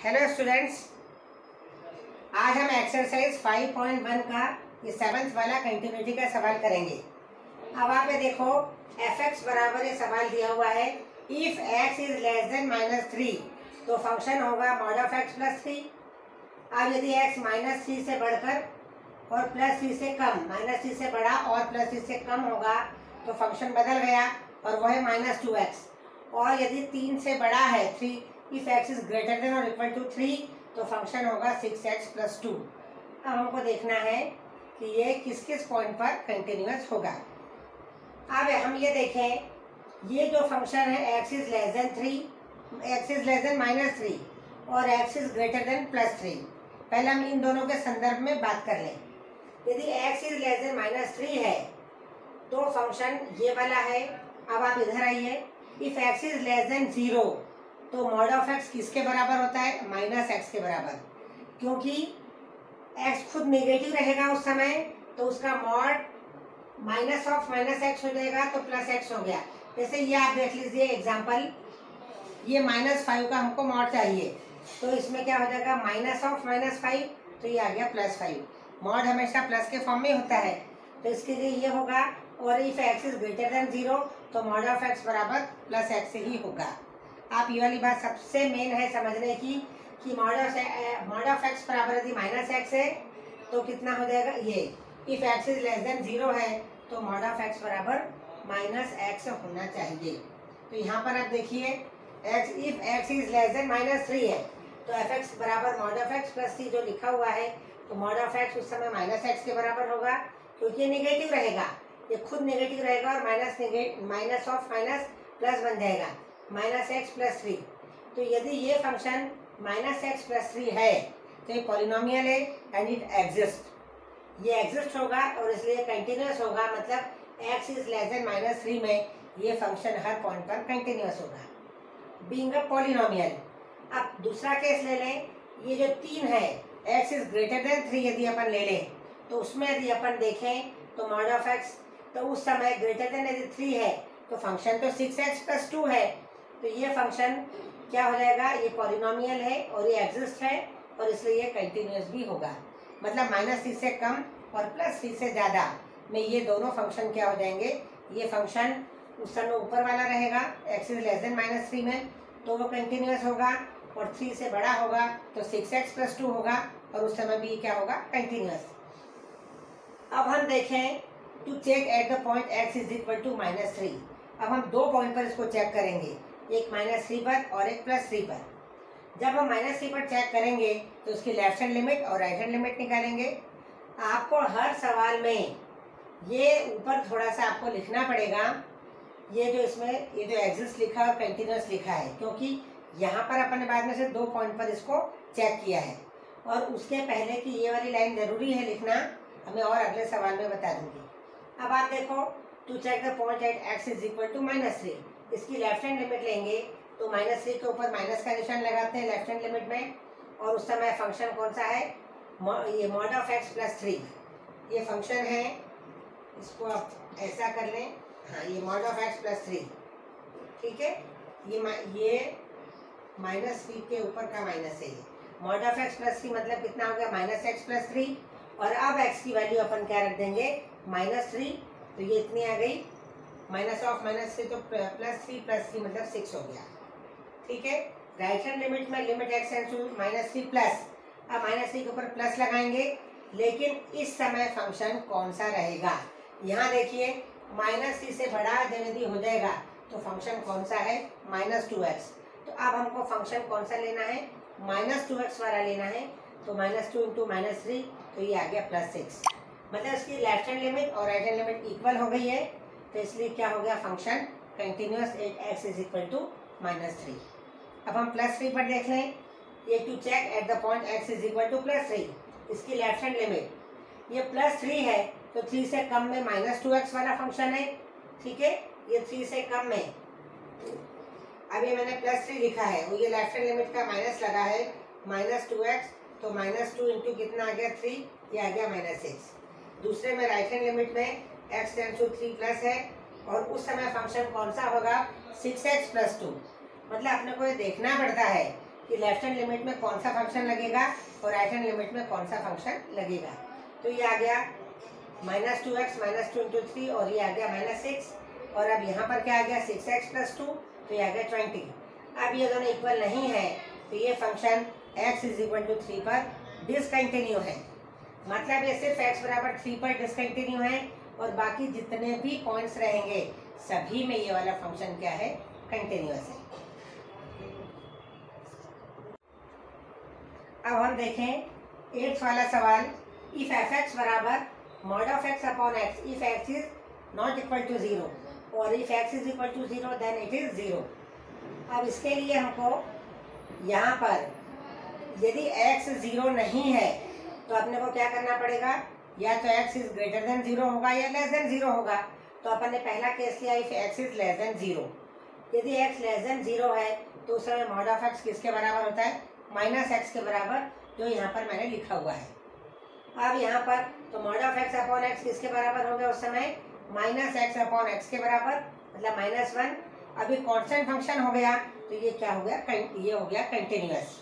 Hello students, आज हम exercise 5.1 का ये 7th वाला कंटिन्यूटी का सवाल करेंगे। अब आप ये देखो, f(x) बराबर ये सवाल दिया हुआ है, if x is less then -3 तो फंक्शन होगा मॉड ऑफ x प्लस 3। अब यदि x -3 से बढ़कर और +3 से कम, -3 से बड़ा और +3 से कम होगा तो फंक्शन बदल गया और वह है -2x। और यदि 3 से बड़ा है 3, if x is greater than और इक्वल टू 3 तो फंक्शन होगा 6x + 2। अब हमको देखना है कि ये किस किस पॉइंट पर कंटिन्यूअस होगा। अब हम ये देखें, ये जो फंक्शन है x इज लेस देन -3 और x इज ग्रेटर देन +3। पहले हम इन दोनों के संदर्भ में बात कर लें। यदि x इज लेस देन -3 है तो फंक्शन ये वाला है। अब आप इधर आइए, if x is less than 0 तो मॉड ऑफ x किसके बराबर होता है? -x के बराबर, क्योंकि x खुद नेगेटिव रहेगा उस समय तो उसका मॉड -(-x) हो जाएगा तो +x हो गया। जैसे ये आप देख लीजिए एग्जांपल, ये -5 का हमको मॉड चाहिए तो इसमें क्या हो जाएगा, -(-5) तो ये आ गया +5। मॉड हमेशा प्लस के फॉर्म में होता है तो इसके लिए ये होगा। और if x is greater than 0 तो मॉड ऑफ x बराबर +x ही होगा। आप ये वाली बात सबसे मेन है समझने की कि मॉड ऑफ x बराबर यदि -x है तो कितना हो जाएगा, ये if x is less than 0 है तो मॉड ऑफ x बराबर -x होना चाहिए। तो यहाँ पर आप देखिए, if x is less then -3 है तो fx बराबर मॉड ऑफ x + 3 जो लिखा हुआ है तो मॉड ऑफ x उस समय -x के बराबर होगा, क्योंकि ये नेगेटिव रहेगा, ये खुद नेगेटिव रहेगा और माइनस ऑफ माइनस प्लस बन जाएगा, -x + 3। तो यदि ये फंक्शन -x + 3 है तो ये पॉलिनोमियल है एंड इट एग्जिस्ट। ये एग्जिस्ट होगा और इसलिए कंटिन्यूअस होगा, मतलब x इज लेस देन -3 में ये फंक्शन हर पॉइंट पर कंटिन्यूअस होगा, बीइंग अ पॉलिनोमियल। अब दूसरा केस ले लें, ये जो 3 है, x इज ग्रेटर देन 3 यदि अपन ले लें तो उसमें यदि अपन देखें तो मॉड ऑफ x तो उस समय ग्रेटर देन यदि 3 है तो फंक्शन तो 6x + 2 है, तो ये फंक्शन क्या हो जाएगा, ये पॉलिनोमियल है और ये एग्जिस्ट है और इसलिए ये कंटिन्यूअस भी होगा। मतलब -3 से कम और +3 से ज़्यादा में ये दोनों फंक्शन क्या हो जाएंगे, ये फंक्शन उस समय ऊपर वाला रहेगा x इज लेस देन -3 में तो वो कंटिन्यूअस होगा, और 3 से बड़ा होगा तो 6x + 2 होगा और उस समय भी क्या होगा, कंटिन्यूअस। अब हम देखें, to check at the point x is equal to -3। अब हम 2 पॉइंट पर इसको चेक करेंगे, एक -3 पर और एक +3 पर। जब हम -3 पर चेक करेंगे तो उसकी लेफ्ट हैंड लिमिट और राइट हैंड लिमिट निकालेंगे। आपको हर सवाल में ये ऊपर थोड़ा सा आपको लिखना पड़ेगा, ये जो इसमें ये जो एग्जिस्ट लिखा और कंटिन्यूअस लिखा है, क्योंकि यहाँ पर अपन ने बाद में से 2 पॉइंट पर इसको चेक किया है और उसके पहले की ये वाली लाइन जरूरी है लिखना, हमें और अगले सवाल में बता दूंगी। अब आप देखो, to check the point at x is equal to -3, इसकी लेफ्ट हैंड लिमिट लेंगे तो -3 के ऊपर माइनस का निशान लगाते हैं लेफ्ट हैंड लिमिट में, और उस समय फंक्शन कौन सा है, ये मॉड ऑफ x + 3 ये फंक्शन है। इसको आप ऐसा कर लें, हाँ ये मॉड ऑफ x + 3, ठीक है, ये -3 के ऊपर का माइनस है, ये मॉड ऑफ x + 3 मतलब कितना हो गया, -x + 3। और अब x की वैल्यू अपन क्या रख देंगे, -3, तो ये इतनी आ गई, -(-3) तो +3 + 3 मतलब 6 हो गया, ठीक है। राइट हैंड लिमिट में limit x tends to -3 plus, अब -3 के ऊपर प्लस लगाएंगे, लेकिन इस समय फंक्शन कौन सा रहेगा, यहाँ देखिए -3 से बड़ा जब यदि हो जाएगा तो फंक्शन कौन सा है, -2x। तो अब हमको फंक्शन कौन सा लेना है, -2x वाला लेना है, तो -2 × -3 तो ये आ गया +6, मतलब इसकी लेफ्ट हैंड लिमिट और राइट हैंड लिमिट इक्वल हो गई है, तो इसलिए क्या हो गया, function continuous at x is equal to -3। अब हम +3 पर देख लें, ये to check at the point x is equal to +3, इसकी लेफ्ट हैंड लिमिट, ये +3 है तो 3 से कम में -2x वाला फंक्शन है, ठीक है, ये 3 से कम में, अब ये मैंने +3 लिखा है, वो ये लेफ्ट हैंड लिमिट का माइनस लगा है, -2x तो -2 इंटू कितना आ गया, 3, ये आ गया -6। दूसरे में राइट हैंड लिमिट में x टेंड्स टू 3 प्लस है और उस समय फंक्शन कौन सा होगा, 6x + 2। मतलब अपने को ये देखना पड़ता है कि लेफ्ट हैंड लिमिट में कौन सा फंक्शन लगेगा और राइट हैंड लिमिट में कौन सा फंक्शन लगेगा। तो ये आ गया -2x -2 इंटू 3 और ये आ गया -6 और अब यहाँ पर क्या आ गया 6x + 2 तो ये आ गया 20। अब ये दोनों इक्वल नहीं है तो ये फंक्शन x = 3 पर डिसकंटिन्यू है। मतलब ये सिर्फ x = 3 पर डिसकंटिन्यू है और बाकी जितने भी पॉइंट्स रहेंगे सभी में ये वाला फंक्शन क्या है, कंटिन्यूअस है। अब हम देखें 8th वाला सवाल, if fx = mod of x upon x if x is not equal to 0 और if x is equal to 0 then it is 0। अब इसके लिए हमको यहाँ पर यदि x 0 नहीं है तो अपने को क्या करना पड़ेगा, या तो x is greater than 0 होगा या less than 0 होगा। तो अपन ने पहला केस लिया if x is less than 0। यदि x less than 0 है तो उस समय mod of x किसके बराबर होता है, -x के बराबर, जो यहाँ पर मैंने लिखा हुआ है। अब यहाँ पर तो mod of x upon x किसके बराबर हो गया उस समय, -x upon x के बराबर, मतलब -1। अभी कांस्टेंट फंक्शन हो गया तो ये क्या हो गया, ये हो गया कंटिन्यूअस।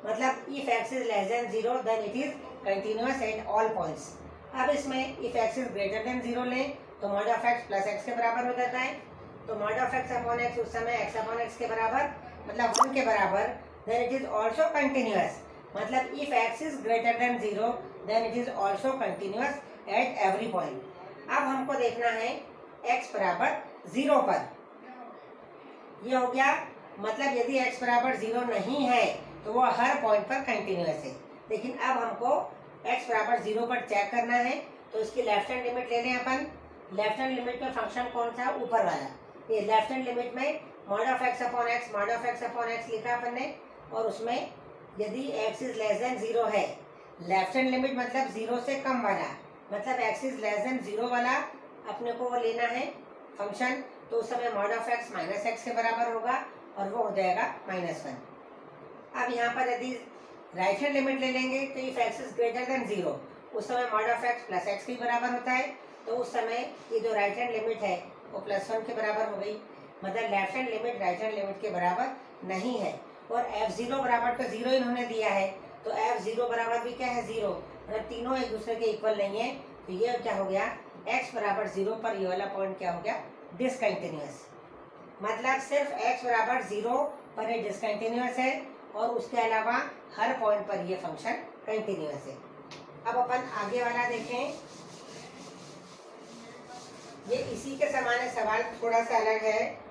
मतलब if x is less than 0 then it is continuous at all points। अब इसमें if x is greater than 0 लें तो mod of x + x के बराबर हो जाता है। तो mod of x upon x उस समय x upon x के बराबर, मतलब 1 के बराबर, then it is also continuous। मतलब if x is greater than 0 then it is also continuous at every point। अब हमको देखना है x = 0 पर, ये हो गया। मतलब यदि x = 0 नहीं है तो वो हर पॉइंट पर कंटिन्यूअस है। लेकिन अब हमको x = 0 पर चेक करना है तो इसकी लेफ्ट हैंड लिमिट ले लें अपन। लेफ्ट हैंड लिमिट में फंक्शन कौन सा, ऊपर वाला। ये लेफ्ट हैंड लिमिट में mod of x upon x mod of x upon x लिखा अपन ने, और उसमें यदि x is less than 0 है, लेफ्ट हैंड लिमिट मतलब 0 से कम वाला, मतलब x is less than 0 वाला अपने को वो लेना है फंक्शन। तो उस समय mod of x -x के बराबर होगा और वो हो जाएगा -1। अब यहाँ पर यदि राइट हैंड लिमिट ले लेंगे तो if x is greater than 0 उस समय mod of x + x के बराबर होता है। तो उस समय ये जो राइट हैंड लिमिट है वो +1 के बराबर हो गई। मतलब left hand limit right hand limit के बराबर नहीं है। और f0 बराबर तो 0 इन्होंने दिया है, तो f0 बराबर भी क्या है, 0। मतलब तीनों एक दूसरे के इक्वल नहीं है। तो ये क्या हो गया, x = 0 पर ये वाला पॉइंट क्या हो गया, डिसकंटिन्यूअस। मतलब सिर्फ x = 0 पर ये डिसकंटिन्यूअस है और उसके अलावा हर पॉइंट पर ये फंक्शन कंटिन्यूअस है। अब अपन आगे वाला देखें, ये इसी के समान है, सवाल थोड़ा सा अलग है।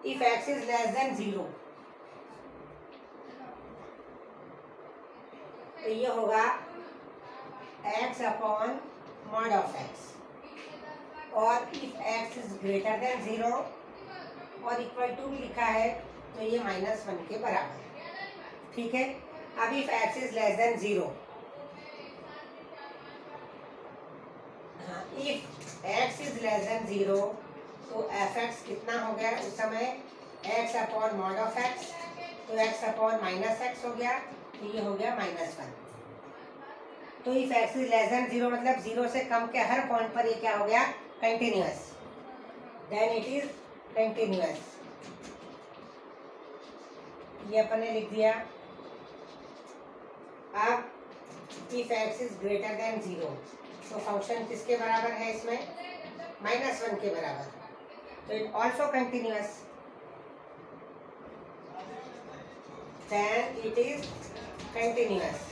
If x is less than 0 तो ये होगा x upon mod of x। और if x is greater than 0 और इक्वल टू भी लिखा है तो ये -1 के बराबर। ठीक है। अब if x is less than 0, if x is less than 0 तो fx कितना हो गया उस समय, x upon mod of x, तो x upon -x हो गया, तो ये हो गया -1। तो if x is less than 0 मतलब 0 से कम के हर पॉइंट पर ये क्या हो गया, continuous, then it is continuous. ये अपन ने लिख दिया। अब if x is greater than 0 तो फंक्शन किसके बराबर है इसमें, -1 के बराबर। तो it also continuous, then it is continuous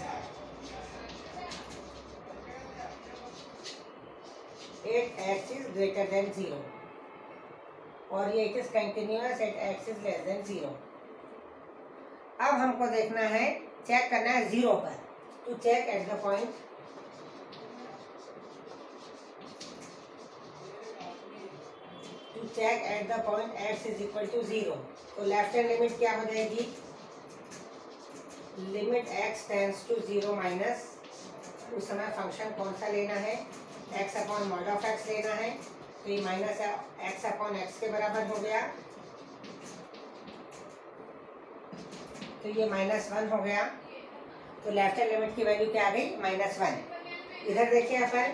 at x is greater than 0 और ये it is continuous at x is less than 0। अब हमको देखना है, चेक करना है 0 पर। to check at the point check at the point x is equal to 0 तो लेफ्ट हैंड लिमिट क्या हो जाएगी, limit x tends to 0 minus, उस समय फंक्शन कौन सा लेना है, x upon mod of x लेना है। तो ये -x अपॉन x के बराबर हो गया, तो ये -1 हो गया। तो लेफ्ट हैंड लिमिट की वैल्यू क्या आ गई, -1। इधर देखिए अपन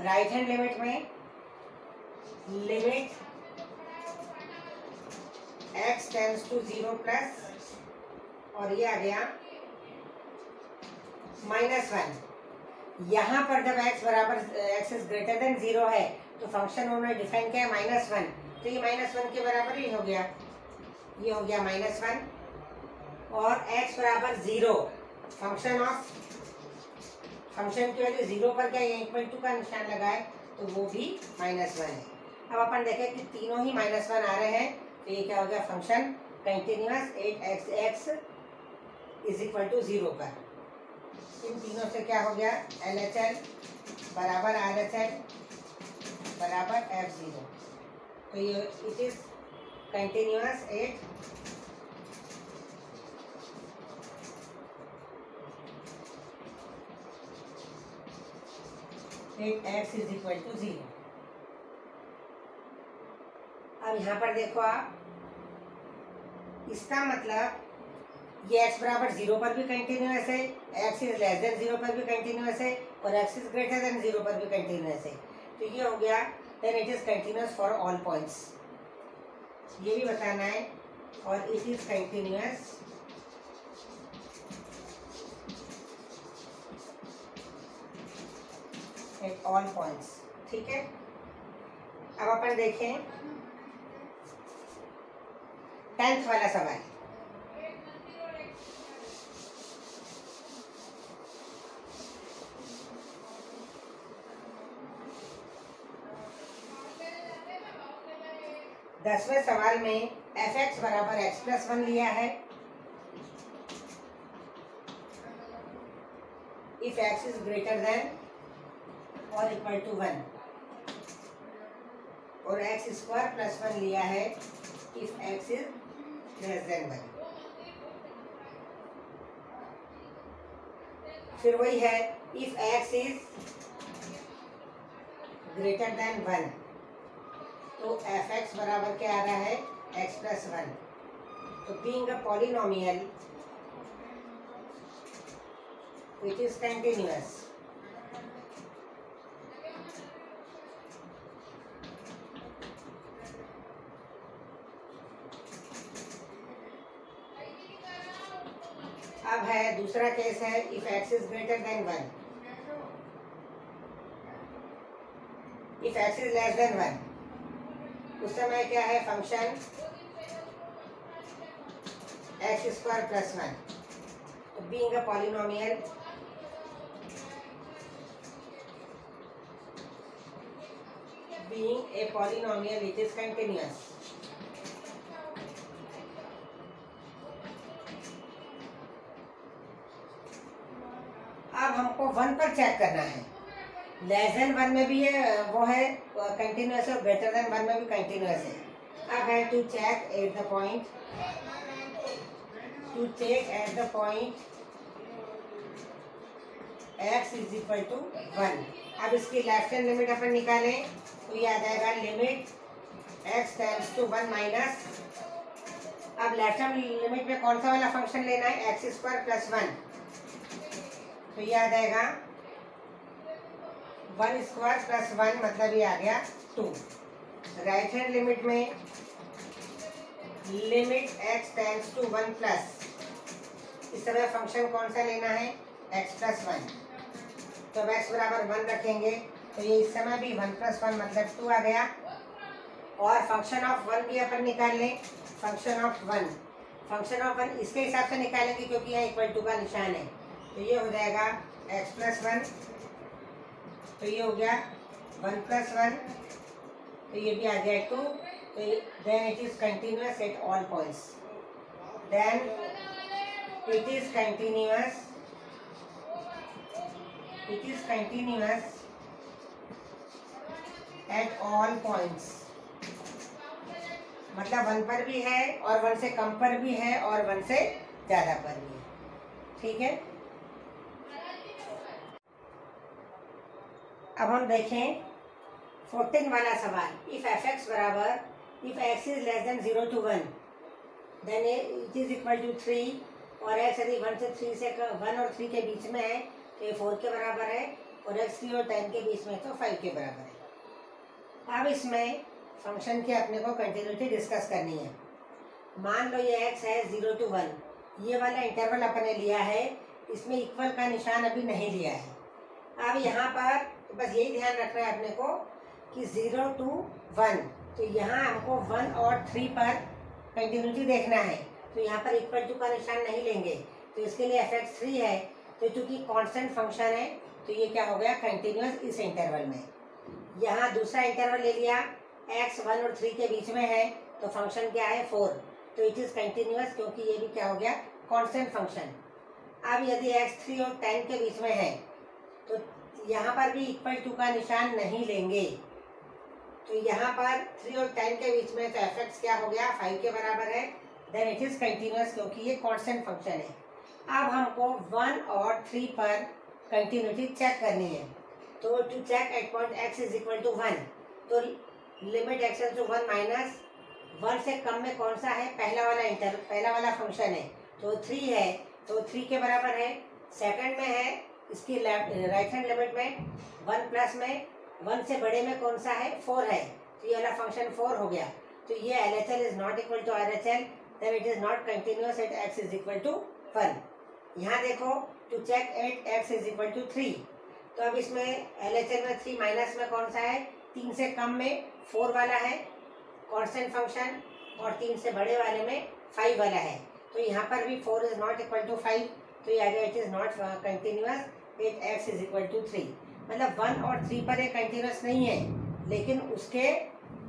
राइट हैंड लिमिट में limit x tends to 0 plus, और ये आ गया -1। यहाँ पर जब x बराबर x इज ग्रेटर देन 0 है तो फंक्शन उन्होंने डिफाइन किया है -1, तो ये -1 के बराबर ही हो गया, ये हो गया -1। और x बराबर 0, फंक्शन की वैल्यू 0 पर क्या ये =2 का निशान लगाए तो वो भी -1 है। अब अपन देखें कि तीनों ही -1 आ रहे हैं, तो ये क्या हो गया, फंक्शन कंटिन्यूअस 8x = 0 पर। इन तीनों से क्या हो गया, LHL बराबर RHL बराबर F0, तो ये इट इज कंटिन्यूअस 8x = 0। अब यहाँ पर देखो आप, इसका मतलब ये x बराबर 0 पर भी कंटिन्यूअस है, x इज लेस देन 0 पर भी कंटिन्यूअस है, और x इज ग्रेटर देन 0 पर भी कंटिन्यूअस है। तो ये हो गया, then it is continuous for all points, ये भी बताना है, और it is continuous at all points. ठीक है, अब अपन देखें 10th वाला सवाल। दसवें सवाल में f(x) बराबर x + 1 लिया है। If x is greater than और इक्वल टू 1, और x² + 1 लिया है if x is less then 1। फिर वही है, if x is greater than 1, तो f(x) बराबर क्या आ रहा है, x + 1। तो being a polynomial it is continuous. अब है दूसरा केस है, if x is greater than 1, if x is less then 1, उस समय क्या है, फंक्शन x² + 1। तो being a polynomial it is continuous. अब हमको 1 पर चेक करना है, लेस देन 1 में भी है, वो है कंटिन्यूअस है, और ग्रेटर देन 1 में भी कंटिन्यूअस है। अब है to check at the point, x = 1। अब इसकी लेफ्ट हैंड लिमिट अपन निकालें तो ये आ जाएगा limit x tends to 1 minus, अब लेफ्ट हैंड लिमिट में कौन सा वाला फंक्शन लेना है, x² + 1, तो ये आ जाएगा 1² + 1, मतलब ये आ गया 2। राइट हैंड लिमिट में limit x tends to 1 plus, इस समय फंक्शन कौन सा लेना है, x + 1। तो अब x बराबर 1 रखेंगे तो ये इस समय भी 1 + 1 मतलब 2 आ गया। और फंक्शन ऑफ 1 भी अपन निकाल लें, फंक्शन ऑफ 1 इसके हिसाब से निकालेंगे क्योंकि यहाँ =2 का निशान है। तो ये हो जाएगा x + 1, तो ये हो गया 1 + 1, तो ये भी आ गया 2। तो then it is continuous at all points, then it is continuous at all points, मतलब 1 पर भी है, और 1 से कम पर भी है, और 1 से ज़्यादा पर भी है। ठीक है, अब हम देखें 14 वाला सवाल। इफ f(x) बराबर, if x is less than 0 to 1, then it is equal to 3, और x यदि 1 और 3 के बीच में है तो ये 4 के बराबर है, और x3 और 10 के बीच में तो 5 के बराबर है। अब इसमें फंक्शन की अपने को कंटिन्यूटी डिस्कस करनी है। मान लो ये x है 0 to 1, ये वाला इंटरवल अपने लिया है, इसमें इक्वल का निशान अभी नहीं लिया है। अब यहाँ पर बस यही ध्यान रखना है अपने को कि 0 to 1, तो यहाँ हमको 1 और 3 पर कंटिन्यूटी देखना है, तो यहाँ पर इक्वल टू का निशान नहीं लेंगे, तो इसके लिए fx3 है, तो चूंकि कांस्टेंट फंक्शन है तो ये क्या हो गया, कंटिन्यूअस इस इंटरवल में। यहाँ दूसरा इंटरवल ले लिया, x 1 और 3 के बीच में है, तो फंक्शन क्या है 4, तो इट इज कंटिन्यूअस, क्योंकि ये भी क्या हो गया, कांस्टेंट फंक्शन। अब यदि x 3 और 10 के बीच में है तो यहाँ पर भी इक्वल टू का निशान नहीं लेंगे, तो यहाँ पर 3 और 10 के बीच में तो fx क्या हो गया, 5 के बराबर है, देन इट इज कंटिन्यूअस, क्योंकि ये कांस्टेंट फंक्शन है। अब हमको 1 और 3 पर कंटिन्यूटी चेक करनी है, तो to check at point x is equal to 1, तो लिमिट x टू 1 माइनस 1 से कम में कौन सा है, पहला वाला फंक्शन है, तो 3 है, तो 3 के बराबर है। सेकंड में है, इसकी राइट हैंड लिमिट में 1 प्लस में 1 से बड़े में कौन सा है, 4 है, तो ये वाला फंक्शन 4 हो गया, तो ये LHL is not equal to RHL, then it is not continuous at x is equal to 1। यहाँ देखो to check at x is equal to 3, तो अब इसमें LHL में 3 माइनस में कौन सा है, 3 से कम में 4 वाला है कांस्टेंट फंक्शन, और 3 से बड़े वाले में 5 वाला है, तो यहाँ पर भी 4 इज नॉट इक्वल टू 5, तो ये आ गया it is not continuous at x is equal to 3। मतलब 1 और 3 पर ये कंटिन्यूअस नहीं है, लेकिन उसके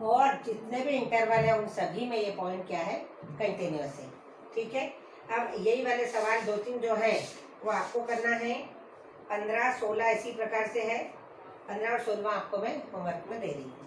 और जितने भी इंटरवल है उन सभी में ये पॉइंट क्या है, कंटिन्यूअस है। ठीक है, अब यही वाले सवाल 2-3 जो है वो आपको करना है, 15, 16 इसी प्रकार से है, 15 और 16 आपको मैं होमवर्क में दे रही हूँ।